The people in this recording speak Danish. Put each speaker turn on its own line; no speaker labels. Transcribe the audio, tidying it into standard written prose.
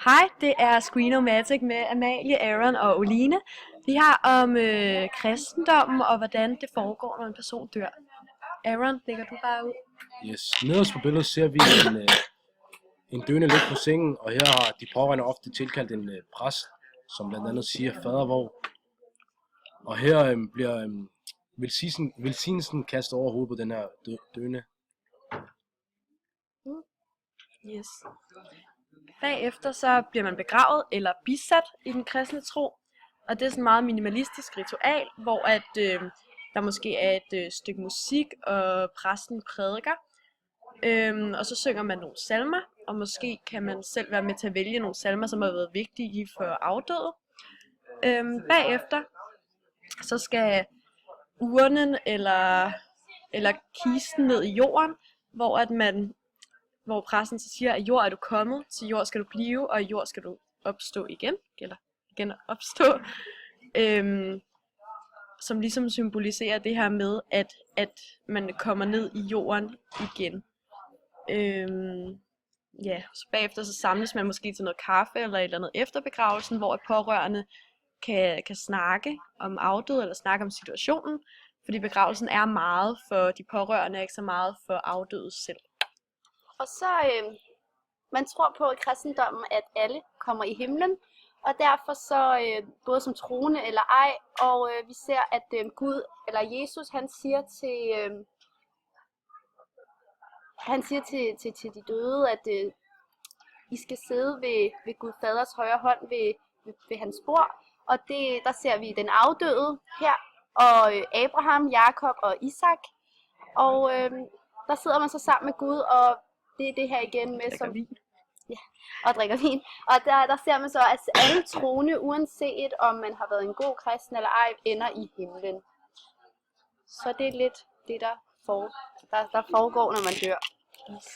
Hej, det er Screenomatic med Amalie, Aaron og Oline. Vi har om kristendommen og hvordan det foregår, når en person dør. Aaron, lægger du bare ud?
Yes. Nederst på billedet ser vi en døende ligge på sengen, og her har de pårørende ofte tilkaldt en præst, som blandt andet siger fadervor. Og her bliver velsignelsen kastet over hovedet på den her døende.
Yes. Bagefter så bliver man begravet eller bisat i den kristne tro. Og det er sådan et meget minimalistisk ritual, hvor der måske er et stykke musik, og præsten prædiker. Og så synger man nogle salmer, og måske kan man selv være med til at vælge nogle salmer, som har været vigtige for afdøde. Bagefter så skal urnen eller kisten ned i jorden, hvor præsten så siger, at jord er du kommet, til jord skal du blive, og i jord skal du opstå igen, eller igen opstå. Som ligesom symboliserer det her med, at man kommer ned i jorden igen. Så bagefter så samles man måske til noget kaffe eller et eller andet efter begravelsen, hvor pårørende kan snakke om afdøde eller snakke om situationen, fordi begravelsen er meget for de pårørende, ikke så meget for afdøde selv.
Og så, man tror på i kristendommen, at alle kommer i himlen, og derfor så, både som troende eller ej, og vi ser, at Gud, eller Jesus, han siger til de døde, at I skal sidde ved Gud Faders højre hånd ved hans bord, og der ser vi den afdøde her, og Abraham, Jakob og Isak, og der sidder man så sammen med Gud, og det er det her igen med som og drikker vin. Og der ser man så, at alle troende, uanset om man har været en god kristen eller ej, ender i himlen. Så det er lidt det, der foregår, når man dør. Yes.